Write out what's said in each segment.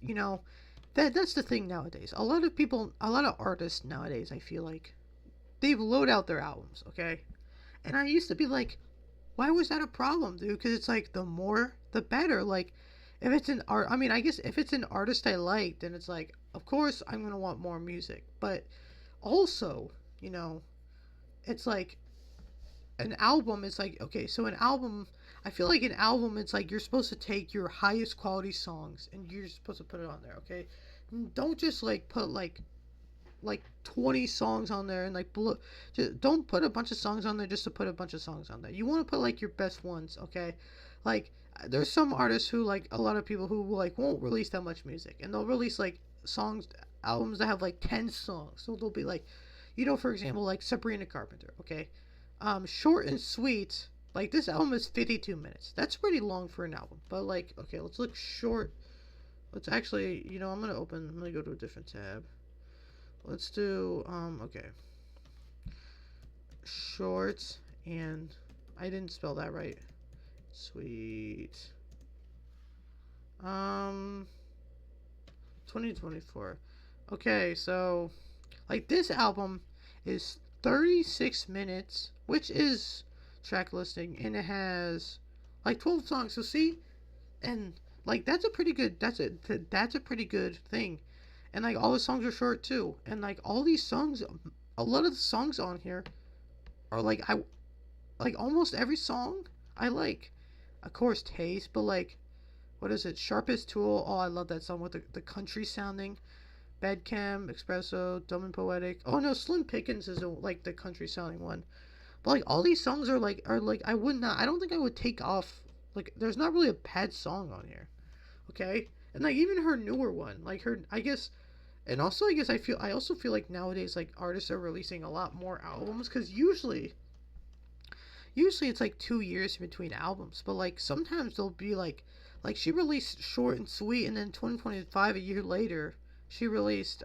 you know, that's the thing nowadays. A lot of people, a lot of artists nowadays, I feel like they load out their albums, okay? And I used to be like, why was that a problem, dude? Because it's like the more, the better. Like, if it's an art, I mean, I guess if it's an artist I like, then it's like, of course I'm gonna want more music. But also, you know, it's like an album is like, okay, so an album, I feel like an album, it's like you're supposed to take your highest quality songs and you're supposed to put it on there, okay? Don't just like put like 20 songs on there and like just don't put a bunch of songs on there just to put a bunch of songs on there. You want to put like your best ones, okay? Like there's some artists who, like a lot of people who like won't release that much music and they'll release like songs, albums that have like 10 songs. So they'll be like, for example, like Sabrina Carpenter, okay? Short and sweet. Like this album is 52 minutes. That's pretty long for an album. But like, okay, let's look short. Let's actually, I'm gonna go to a different tab. Let's do okay. Short and I didn't spell that right. Sweet. Um 2024. Okay, so like this album is 36 minutes, which is track listing, and it has like 12 songs. So see, and like that's a pretty good thing. And like all the songs are short too. And like all these songs, a lot of the songs on here are like I like almost every song I like. Of course, taste, but like what is it? Sharpest Tool. Oh, I love that song with the country sounding. Badcam, Espresso, Dumb and Poetic. Oh no, Slim Pickens is like the country sounding one. But like all these songs are like I would not. I don't think I would take off. Like there's not really a bad song on here. Okay, and like even her newer one, like her, I guess. And also, I guess I also feel like nowadays, like artists are releasing a lot more albums because usually it's like 2 years between albums, but like sometimes they'll be like she released Short and Sweet, and then 2025, a year later, she released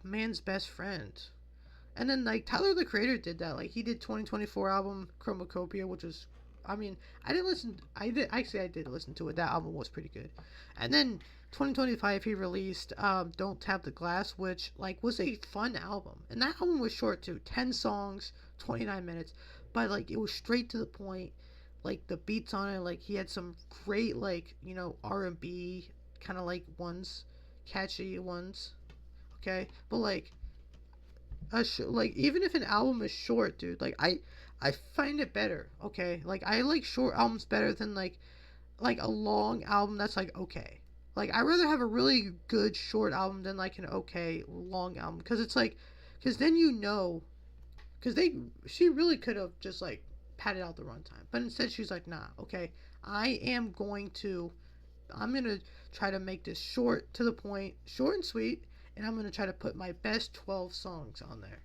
Man's Best Friend. And then like Tyler the Creator did that. Like he did 2024 album Chromacopia, which was, I mean, I didn't listen. I did listen to it. That album was pretty good. And then 2025 he released Don't Tap the Glass, which like was a fun album. And that album was short too, 10 songs, 29 minutes, but like it was straight to the point. Like the beats on it, like he had some great like R&B kind of like ones, catchy ones. Okay, but like even if an album is short, dude, like I find it better. Okay, like I like short albums better than like a long album that's like okay. Like I rather have a really good short album than like an okay long album because it's like because then because she really could have just like padded out the runtime, but instead she's like nah, okay, I'm gonna try to make this short to the point, short and sweet, and I'm gonna try to put my best 12 songs on there.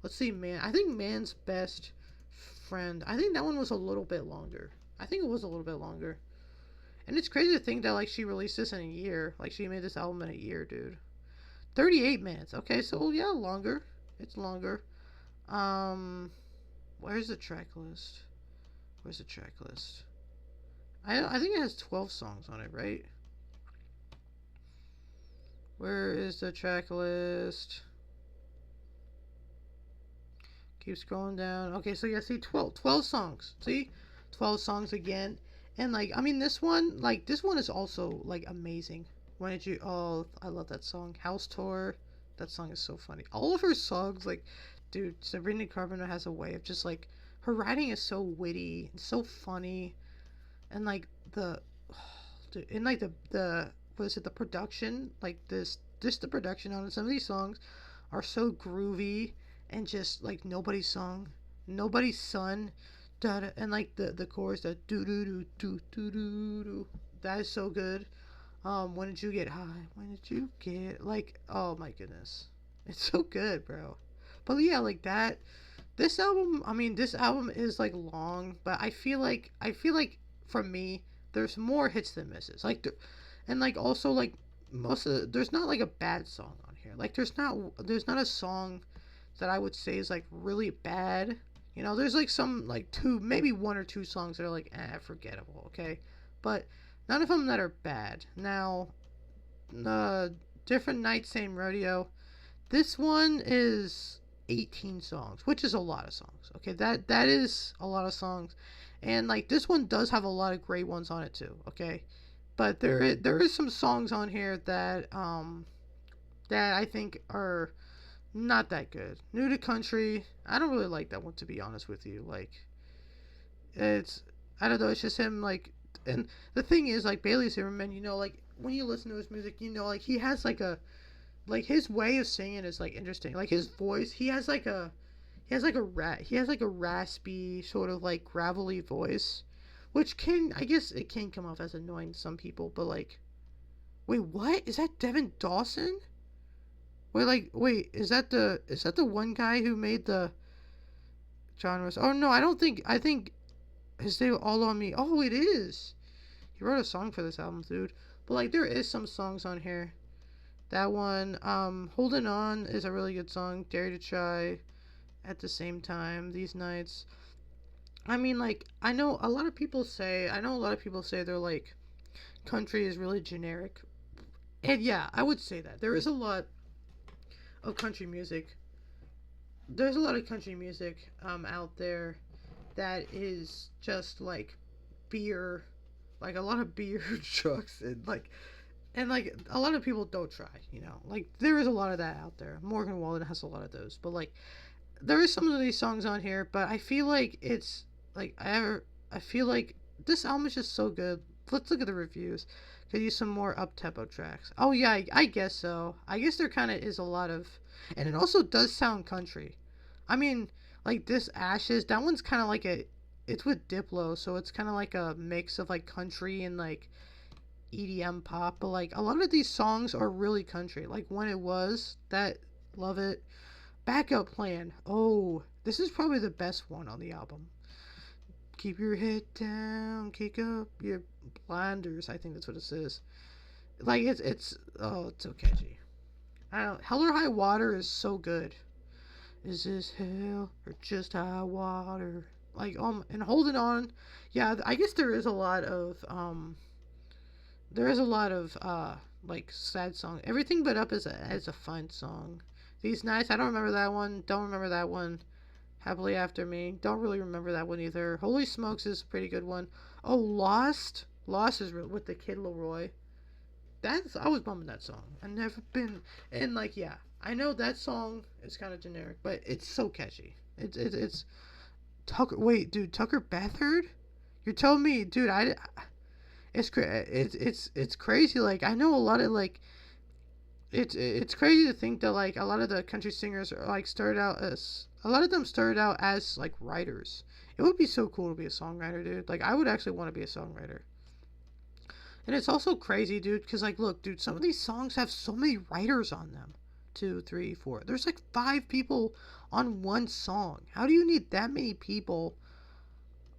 Let's see, man. I think Man's Best Friend. I think that one was a little bit longer. I think it was a little bit longer. And it's crazy to think that like she released this in a year. Like she made this album in a year, dude. 38 minutes. Okay, so yeah, longer. It's longer. Um, where's the track list? Where's the track list? I think it has 12 songs on it, right? Where is the track list? Keep scrolling down. Okay, so yeah, see 12 songs. See? 12 songs again. And like I mean this one is also like amazing. Why did you Oh, I love that song. House Tour. That song is so funny. All of her songs, like dude, Sabrina Carpenter has a way of just like her writing is so witty and so funny and like the dude, and like the what is it, the production, like this just the production on some of these songs are so groovy and just like nobody's song, nobody's son, and like the chorus, the do do do do do do do, that is so good. When did you get high? When did you get like? Oh my goodness, it's so good, bro. But yeah, like that. This album, I mean, this album is like long, but I feel like for me, there's more hits than misses. And like also like there's not like a bad song on here. Like there's not a song that I would say is like really bad. There's like some like two, maybe one or two songs that are like forgettable, okay? But None of them that are bad. Now, uh, different night, same rodeo. This one is 18 songs, which is a lot of songs. Okay, that is a lot of songs, and like this one does have a lot of great ones on it too. Okay, but there is some songs on here that I think are not that good. New to Country, I don't really like that one, to be honest with you. Like, it's, I don't know, it's just him, like, and the thing is, like, Bailey Zimmerman, like, when you listen to his music, like, he has, like, his way of singing is, like, interesting. Like, his voice, he has, like, a raspy, sort of, like, gravelly voice, which I guess it can come off as annoying to some people, but, like, wait, what? Is that Devin Dawson? Wait, is that the one guy who made the genres? Oh no, I think his name All on Me. Oh, it is. He wrote a song for this album, dude. But like, there is some songs on here. That one, Holding On is a really good song. Dare to Try, At the Same Time, These Nights. I mean, like, I know a lot of people say they're like, country is really generic. And yeah, I would say that. There is a lot of country music. There's a lot of country music out there that is just like beer, like a lot of beer trucks, and a lot of people don't try, like there is a lot of that out there. Morgan Wallen has a lot of those, but like there is some of these songs on here, but I feel like it's like I feel like this album is just so good. Let's look at the reviews. Could use some more up tempo tracks. Oh yeah, I guess so. I guess there kind of is a lot of, and it also does sound country. I mean, like this Ashes, that one's kind of like it's with Diplo, so it's kind of like a mix of like country and like EDM pop. But like a lot of these songs are really country. Like When It Was, that, love it. Backup Plan. Oh, this is probably the best one on the album. Keep your head down, kick up your blinders. I think that's what it says. Like it's so catchy. I don't. Hell or High Water is so good. Is this hell or just high water? Like and Holding On. Yeah, I guess there is a lot of like sad songs. Everything But Up is a fun song. These Nights, I don't remember that one. Don't remember that one. Happily After Me. Don't really remember that one either. Holy Smokes is a pretty good one. Oh, Lost. Lost is with the Kid Leroy. I was bumming that song. I never been, and like yeah, I know that song is kind of generic, but it's so catchy. It's Tucker. Wait, dude, Tucker Bethard? You're telling me, dude? It's crazy. Like I know a lot of like it's crazy to think that like a lot of the country singers are like started out as a lot of them started out as like writers. It would be so cool to be a songwriter, dude. Like I would actually want to be a songwriter. And it's also crazy, dude, because like look, dude, some of these songs have so many writers on them. Two, three, four. There's like five people on one song. How do you need that many people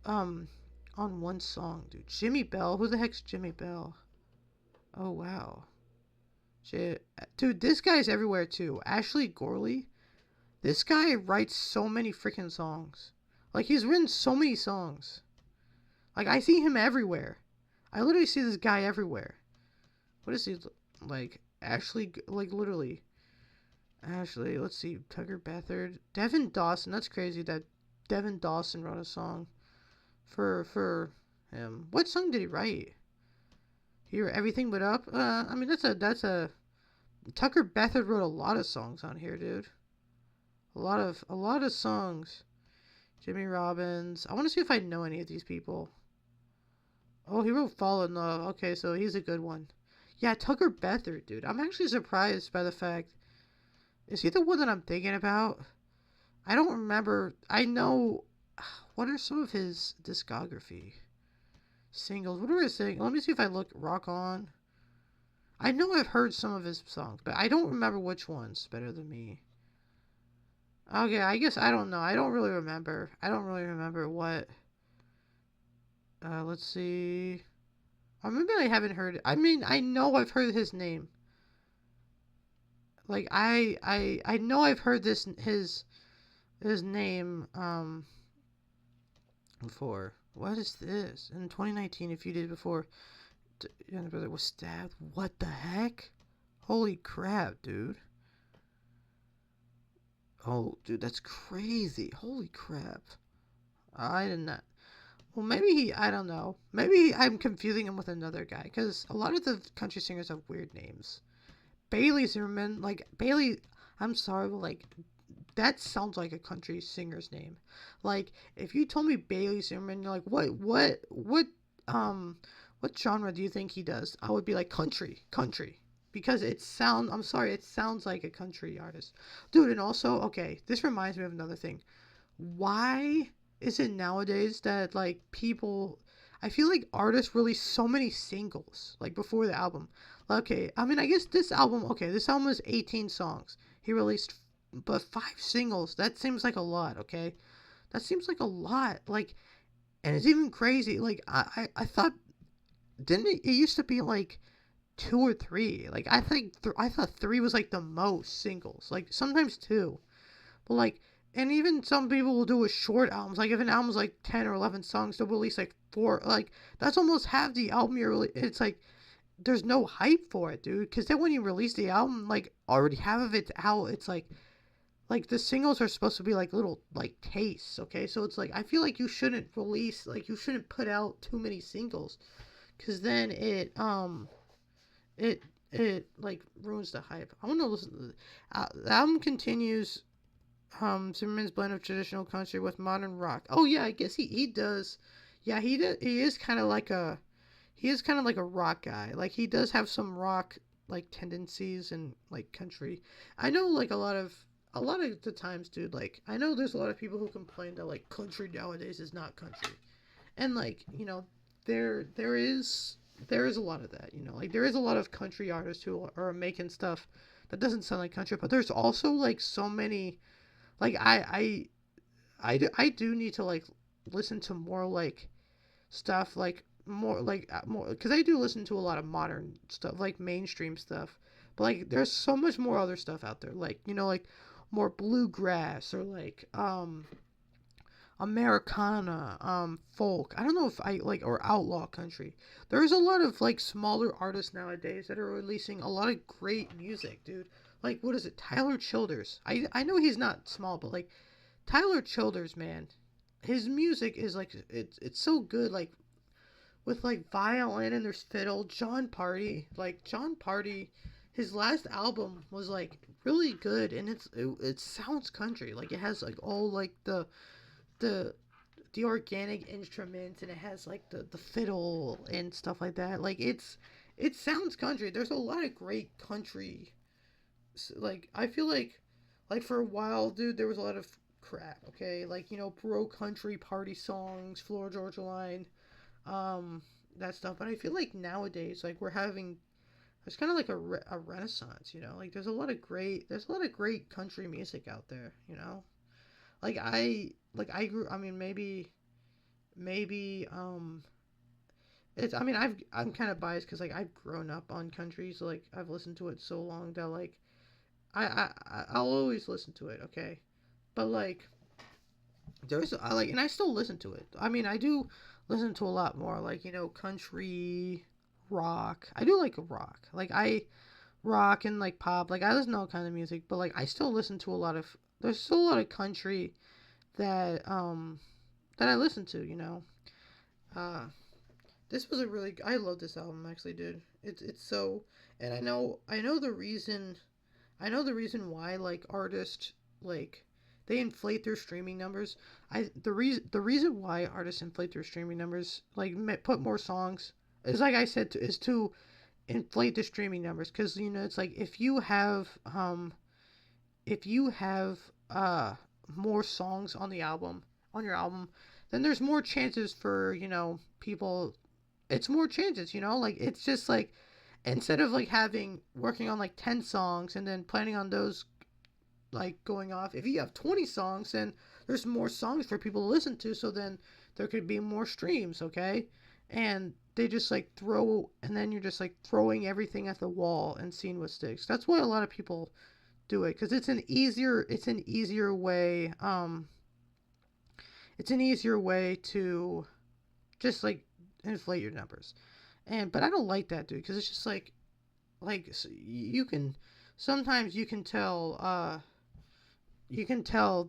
um on one song, dude? Jimmy Bell, who the heck's Jimmy Bell? Oh wow. Shit. Dude, this guy's everywhere too. Ashley Gorley. This guy writes so many freaking songs. Like he's written so many songs. Like I see him everywhere. I literally see this guy everywhere. What is he like? Ashley, like literally. Ashley, let's see. Tucker Bethard, Devin Dawson. That's crazy that Devin Dawson wrote a song for him. What song did he write? He wrote Everything But Up. I mean that's a Tucker Bethard wrote a lot of songs on here, dude. A lot of songs. Jimmy Robbins. I want to see if I know any of these people. Oh, he wrote Fall in Love. Okay, so he's a good one. Yeah, Tucker Bethard, dude. I'm actually surprised by the fact. Is he the one that I'm thinking about? I don't remember. I know. What are some of his discography? Singles. What are his singles? Let me see if I look. Rock On. I know I've heard some of his songs, but I don't remember which one's Better Than Me. Okay, I guess I don't know. I don't really remember. I don't really remember what. Let's see. Or maybe I haven't heard it. I mean, I know I've heard his name. Like I know I've heard his name before. What is this? In 2019, if you did before. Younger brother was stabbed. What the heck? Holy crap, dude. Oh, dude, that's crazy. Holy crap. I did not. Well, maybe he. I don't know. Maybe I'm confusing him with another guy because a lot of the country singers have weird names. Bailey Zimmerman, like Bailey. I'm sorry, but like that sounds like a country singer's name. Like if you told me Bailey Zimmerman, you're like, um, what genre do you think he does? I would be like country, because it sound. I'm sorry, it sounds like a country artist, dude. And also, okay, this reminds me of another thing. Why is it nowadays that like people? I feel like artists release so many singles like before the album. Okay, I mean, I guess this album. Okay, this album is 18 songs. He released but five singles. That seems like a lot. Okay, that seems like a lot. Like, and it's even crazy. Like, I thought, didn't it used to be like two or three? Like, I thought three was like the most singles. Like sometimes two, but like, and even some people will do a short albums. Like if an album's like 10 or 11 songs, they'll release like four. Like that's almost half the album. You're really. It's like there's no hype for it, dude. Because then when you release the album, like already half of it's out. It's like the singles are supposed to be like little like tastes, okay? So it's like I feel like you shouldn't put out too many singles, because then it it like ruins the hype. I want to listen to the album continues. Zimmerman's blend of traditional country with modern rock. Oh yeah, I guess he does. Yeah, he is kind of like a rock guy. Like he does have some rock like tendencies and like country. I know like a lot of the times, dude, like I know there's a lot of people who complain that like country nowadays is not country. And like, there is a lot of that, like there is a lot of country artists who are making stuff that doesn't sound like country, but there's also like so many like I do need to like listen to more like stuff like more because I do listen to a lot of modern stuff like mainstream stuff, but like there's so much more other stuff out there like like more bluegrass or like Americana, folk. I don't know if I like or outlaw country. There's a lot of like smaller artists nowadays that are releasing a lot of great music, dude. Like what is it, Tyler Childers? I know he's not small, but like Tyler Childers, man, his music is like it's so good. Like with like violin and there's fiddle. John Party, his last album was like really good, and it sounds country. Like it has like all like the the organic instruments, and it has like the fiddle and stuff like that. Like it sounds country. There's a lot of great country. Like I feel like for a while, dude, there was a lot of crap. Okay, like bro country party songs, Florida Georgia Line, um, that stuff. But I feel like nowadays, like we're having there's kind of like a renaissance. Like there's a lot of great country music out there. Like I grew. I mean, maybe it's. I mean, I'm kind of biased because like I've grown up on country, so like I've listened to it so long that like I'll always listen to it. Okay, but like I like and I still listen to it. I mean, I do listen to a lot more like country, rock. I do like rock. Like I rock and like pop. Like I listen to all kind of music, but like I still listen to a lot of. There's still a lot of country that I listen to. Uh, this was a really. I love this album actually, dude. It's so, and I know the reason. I know the reason why like artists like they inflate their streaming numbers. The reason why artists inflate their streaming numbers like put more songs is like I said is to inflate the streaming numbers because it's like if you have more songs on your album, then there's more chances for people. It's more chances, like it's just like instead of like having working on like 10 songs and then planning on those like going off, if you have 20 songs, then there's more songs for people to listen to, so then there could be more streams, okay? And they just like throw, and then you're just like throwing everything at the wall and seeing what sticks. That's why a lot of people do it because it's an easier way to just like inflate your numbers. And but I don't like that, dude, because it's just like you can sometimes you can tell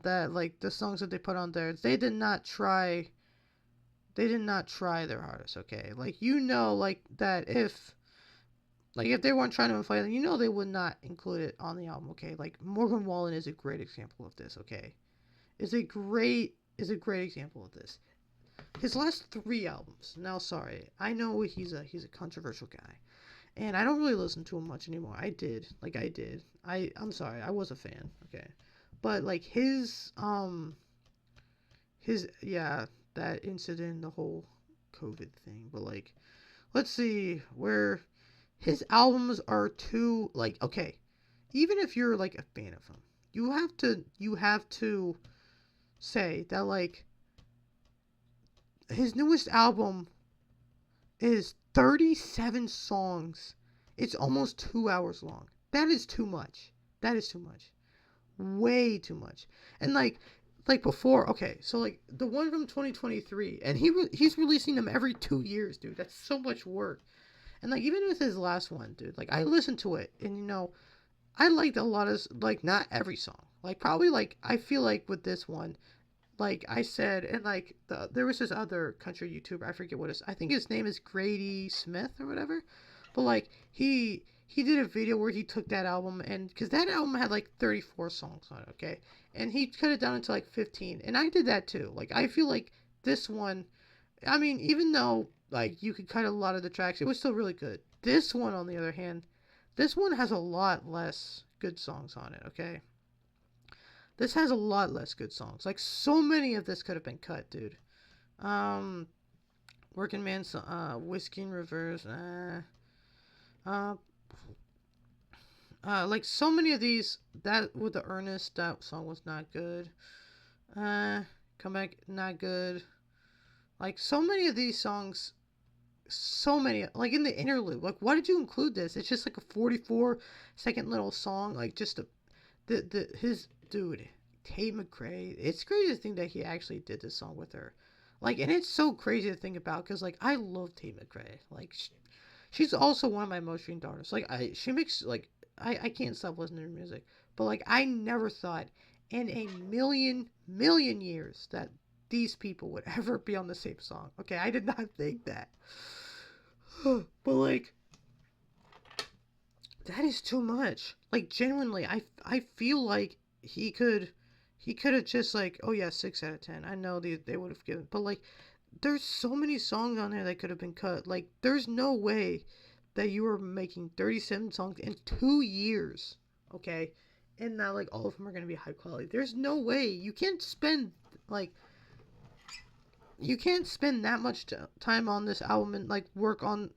that like the songs that they put on there, they did not try their hardest, okay? Like you know like that if they weren't trying to inflate it, you know they would not include it on the album, okay? Like Morgan Wallen is a great example of this, okay? Is a great example of this. His last three albums. Now, sorry, I know he's a controversial guy, and I don't really listen to him much anymore. I did. I'm sorry, I was a fan, okay, but like his yeah, that incident, the whole COVID thing, but like let's see where his albums are too like okay, even if you're like a fan of him, you have to say that like his newest album is 37 songs. It's almost 2 hours long. That is too much. That is too much. Way too much. And like before, okay, so like the one from 2023, and he's releasing them every 2 years, dude. That's so much work. And like even with his last one, dude, like I listened to it, and I liked a lot of like not every song. Like probably like I feel like with this one, like I said, and like there was this other country YouTuber, I forget what his, I think his name is Grady Smith or whatever, but like he did a video where he took that album and because that album had like 34 songs on it, okay, and he cut it down into like 15, and I did that too. Like I feel like this one, I mean, even though like you could cut a lot of the tracks, it was still really good. This one, on the other hand, this one has a lot less good songs on it, okay? This has a lot less good songs. Like so many of this could have been cut, dude. Um, Working Man's Whiskey in Reverse. Uh, like so many of these that with the Ernest, that song was not good. Uh, Come Back, not good. Like so many of these songs, so many like in the interlude. Like why did you include this? It's just like a 44-second little song. Like just a the his dude, Tate McRae. It's crazy to think that he actually did this song with her. Like, and it's so crazy to think about because like I love Tate McRae. Like, she's also one of my most streamed artists. Like, she makes like I can't stop listening to her music. But like, I never thought in a million years that these people would ever be on the same song. Okay, I did not think that. But like, that is too much. Like genuinely, I feel like he could have just like, oh yeah, 6 out of 10. I know they would have given, but like there's so many songs on there that could have been cut. Like there's no way that you were making 37 songs in 2 years, okay, and not like all of them are gonna be high quality. There's no way like you can't spend that much time on this album and like work on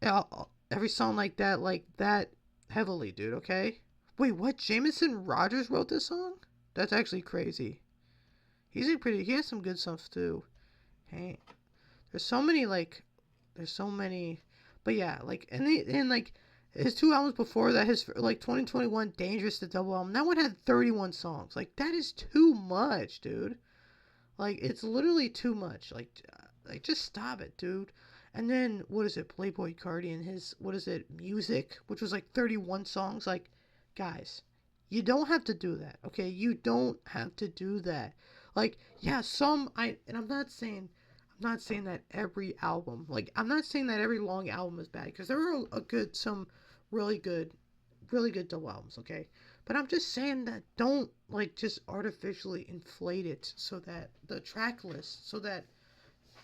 uh, every song like that heavily, dude. Okay. Wait, what? Jameson Rogers wrote this song? That's actually crazy. He has some good stuff too. Hey, there's so many there's so many, but yeah, like and like his two albums before that, his like 2021 Dangerous the double album, that one had 31 songs. Like that is too much, dude. Like it's literally too much. Like just stop it, dude. And then what is it? Playboy Cardi and his what is it? Music, which was like 31 songs. Like, guys, you don't have to do that. Okay, you don't have to do that. Like, yeah, some I and I'm not saying that every album, like I'm not saying that every long album is bad because there are some really good really good double albums, okay? But I'm just saying that don't like just artificially inflate it so that the track list, so that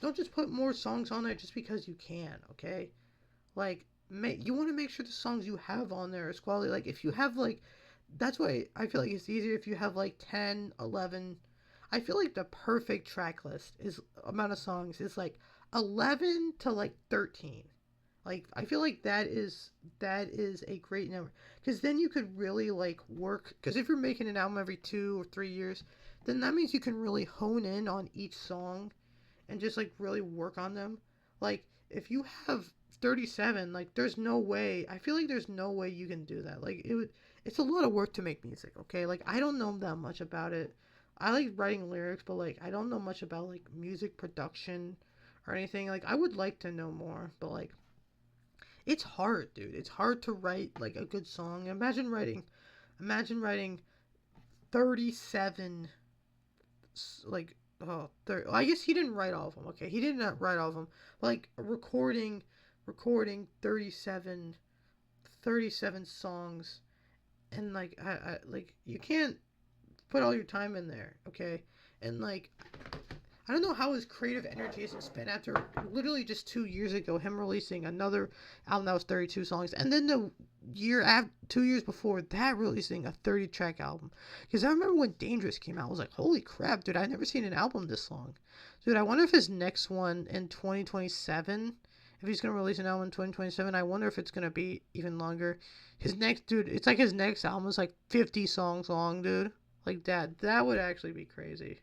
don't just put more songs on there just because you can, okay? Like, you want to make sure the songs you have on there is quality. Like, if you have like, that's why I feel like it's easier if you have like 10, 11. I feel like the perfect track list is amount of songs is like 11 to like 13. Like I feel like that is a great number because then you could really like work because if you're making an album every 2 or 3 years, then that means you can really hone in on each song and just like really work on them. Like if you have 37, like there's no way. I feel like there's no way you can do that. Like it's a lot of work to make music, okay? Like I don't know that much about it. I like writing lyrics, but like I don't know much about like music production or anything. Like I would like to know more, but like It's hard, dude. It's hard to write like a good song. Imagine writing 37 like oh 30, I guess he didn't write all of them. Okay, he did not write all of them. Like recording 37 songs, and like I like you can't put all your time in there, okay? And like I don't know how his creative energy isn't spent after literally just 2 years ago him releasing another album that was 32 songs, and then the year after 2 years before that releasing a 30-track album. Because I remember when Dangerous came out, I was like, holy crap, dude! I've never seen an album this long, dude. I wonder if his next one in 2027. If he's gonna release an album in 2027, I wonder if it's gonna be even longer. His next, dude, it's like his next album is like 50 songs long, dude. Like that. That would actually be crazy.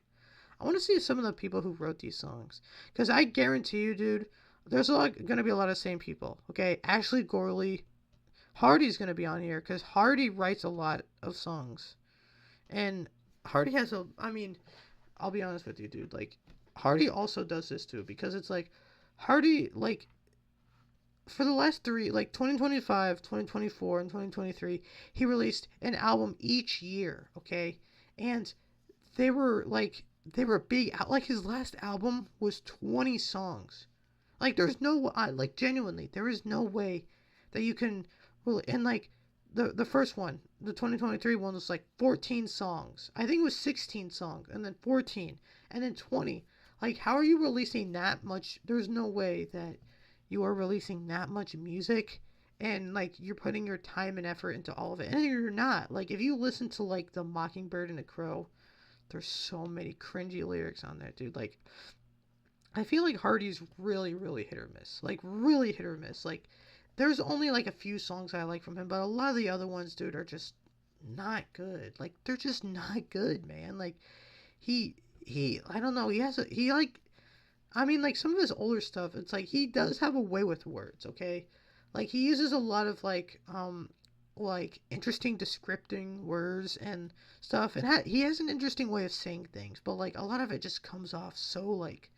I want to see some of the people who wrote these songs, because I guarantee you, dude, there's gonna be a lot of same people. Okay, Ashley Gorley, Hardy's gonna be on here because Hardy writes a lot of songs, and Hardy has a. I mean, I'll be honest with you, dude. Like, Hardy also does this too, because it's like Hardy, like, for the last three, like 2025, 2024, and 2023, he released an album each year. Okay, and they were like they were big. Like his last album was 20 songs. Like there's no like genuinely there is no way that you can really, and like the first one, the 2023 one was like 14 songs. I think it was 16 songs, and then 14, and then 20. Like how are you releasing that much? There's no way that you are releasing that much music, and like you're putting your time and effort into all of it, and you're not. Like if you listen to like the Mockingbird and the Crow, there's so many cringy lyrics on there, dude. Like I feel like Hardy's really, really hit or miss. Like really hit or miss. Like there's only like a few songs I like from him, but a lot of the other ones, dude, are just not good. Like they're just not good, man. Like he I don't know, he like I mean like some of his older stuff, it's like he does have a way with words, okay? Like he uses a lot of like interesting descripting words and stuff, and he has an interesting way of saying things, but like a lot of it just comes off so like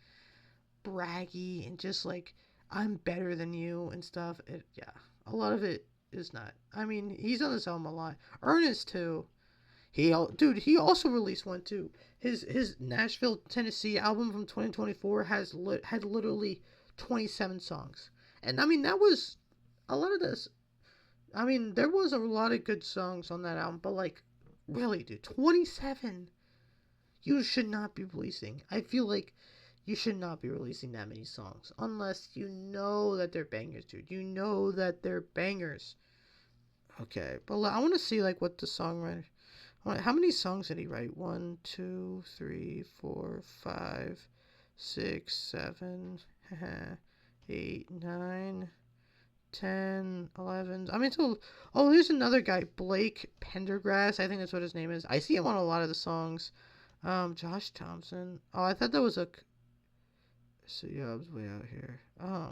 braggy and just like I'm better than you and stuff. Yeah, a lot of it is not. I mean, he's on this album a lot. Ernest too. Dude, he also released one too. His Nashville, Tennessee album from 2024 had literally 27 songs, and I mean that was a lot of this. I mean, there was a lot of good songs on that album, but like, really, dude, 27. You should not be releasing. I feel like you should not be releasing that many songs unless you know that they're bangers, dude. You know that they're bangers. Okay, but I want to see like what the songwriter. How many songs did he write? 1, 2, 3, 4, 5, 6, 7, 8, 9, 10, 11. I mean, so. Oh, there's another guy, Blake Pendergrass. I think that's what his name is. I see him on a lot of the songs. Josh Thompson. Oh, I thought that was a. So yeah, I was way out here. I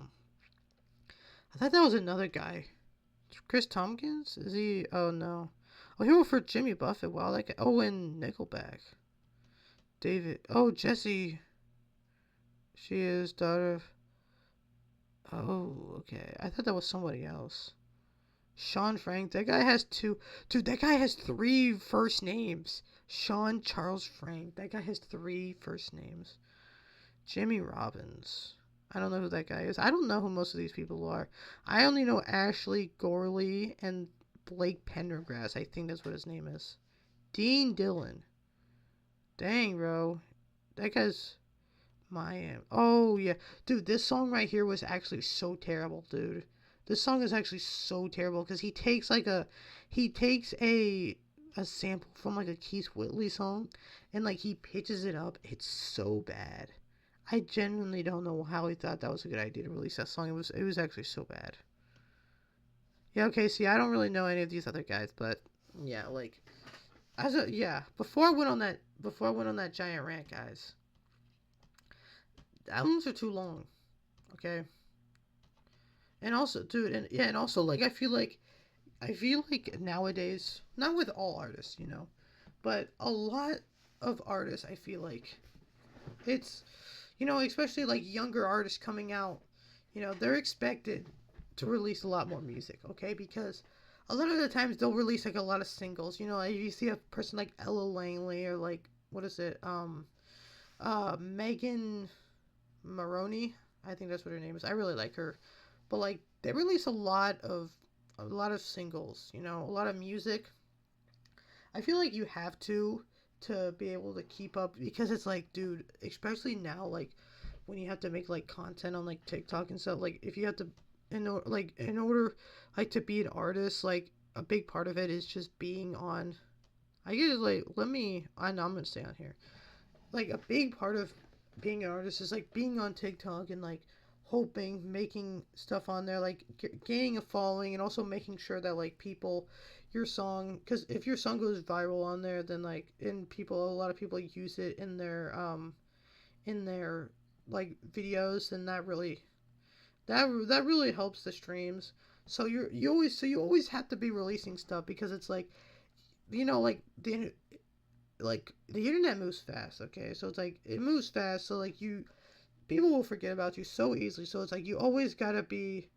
thought that was another guy. Chris Tompkins? Is he? Oh no. Oh, he wrote for Jimmy Buffett. Wow, that guy. Oh, and Nickelback. David. Oh, Jesse. She is daughter of. Oh, okay. I thought that was somebody else. Sean Frank. That guy has two. Dude, that guy has three first names. Sean Charles Frank. That guy has three first names. Jimmy Robbins. I don't know who that guy is. I don't know who most of these people are. I only know Ashley Gorley and Blake Pendergrass. I think that's what his name is. Dean Dillon. Dang, bro. That guy's Miami. Oh, yeah. Dude, this song right here was actually so terrible, dude. This song is actually so terrible because he takes a sample from like a Keith Whitley song and like he pitches it up. It's so bad. I genuinely don't know how he thought that was a good idea to release that song. It was actually so bad. Yeah, okay, see, I don't really know any of these other guys, but yeah, like before I went on that giant rant, guys. The albums are too long, okay? And also, dude, and yeah, and also like I feel like nowadays, not with all artists, but a lot of artists, I feel like it's especially like younger artists coming out, they're expected to release a lot more music, okay? Because a lot of the times they'll release like a lot of singles. You know, like you see a person like Ella Langley or like what is it? Megan Maroney. I think that's what her name is. I really like her. But like they release a lot of singles, you know, a lot of music. I feel like you have to be able to keep up because it's like, dude, especially now, like when you have to make like content on like TikTok and stuff, like if you have to in order like to be an artist, like a big part of it is just being on. I guess like let me. I know I'm gonna stay on here. Like a big part of being an artist is like being on TikTok and like hoping making stuff on there like gaining a following and also making sure that like people your song because if your song goes viral on there then like and people a lot of people use it in their like videos then that really helps the streams so you always have to be releasing stuff because it's like you know like the internet moves fast okay so it's like it moves fast so like you people will forget about you so easily. So it's like you always gotta be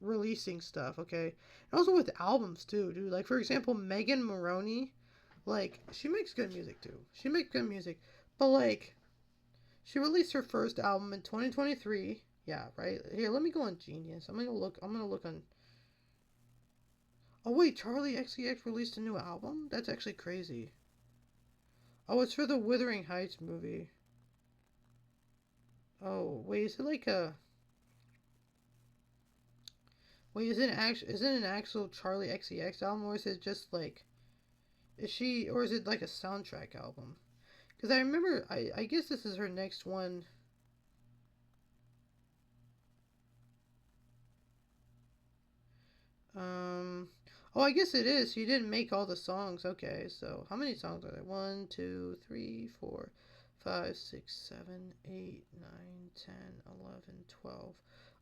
releasing stuff, okay? And also with albums too, dude. Like for example, Megan Maroney, like she makes good music too. She makes good music, but like she released her first album in 2023. Yeah, right. Here, let me go on Genius. I'm gonna look. I'm gonna look on. Oh wait, Charlie XCX released a new album. That's actually crazy. Oh, it's for the Wuthering Heights movie. Oh wait, is it like a wait, is it an actual Charlie XCX album or is it just like is she or is it like a soundtrack album? Because I remember I guess this is her next one. Um oh I guess it is. She didn't make all the songs. Okay, so how many songs are there? 1, 2, 3, 4, 5, 6, 7, 8, 9, 10, 11, 12.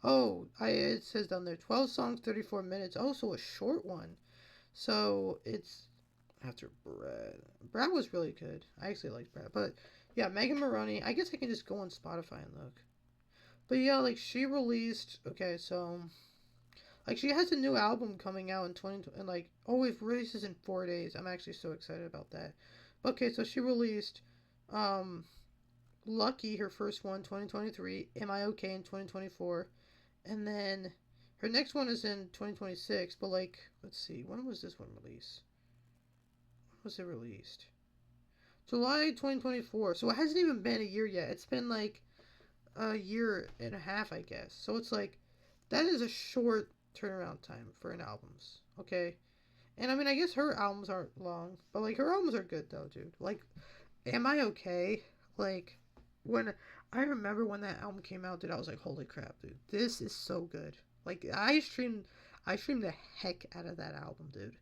Oh, it says down there 12 songs, 34 minutes. Oh, so a short one. So it's after Brad. Brad was really good. I actually liked Brad. But yeah, Megan Maroney. I guess I can just go on Spotify and look. But yeah, like she released. Okay, so like she has a new album coming out in 20 and like oh it releases in 4 days. I'm actually so excited about that. Okay, so she released um Lucky, her first one, 2023. Am I Okay in 2024, and then her next one is in 2026. But like, let's see, when was this one released? When was it released? July 2024. So it hasn't even been a year yet. It's been like a year and a half, I guess. So it's like that is a short turnaround time for an albums. Okay, and I mean, I guess her albums aren't long, but like her albums are good though, dude. Like, Am I Okay? Like, when I remember when that album came out, dude, I was like, holy crap, dude, this is so good. Like, I streamed the heck out of that album, dude.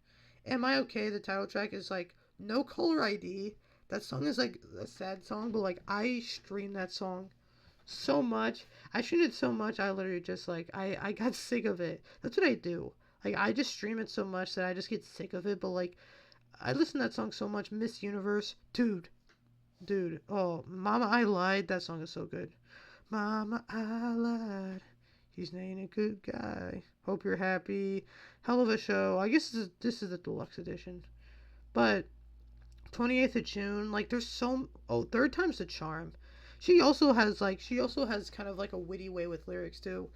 Am I Okay? The title track is like No Color ID. That song is like a sad song, but like I streamed that song so much. I streamed it so much. I literally just like I got sick of it. That's what I do. Like I just stream it so much that I just get sick of it. But like I listen to that song so much. Miss Universe, dude. Oh, Mama I Lied. That song is so good. Mama I Lied. He's not a good guy. Hope you're happy. Hell of a show. I guess this is the deluxe edition. But 28th of June, like there's so oh third time's the charm. She also has kind of like a witty way with lyrics too.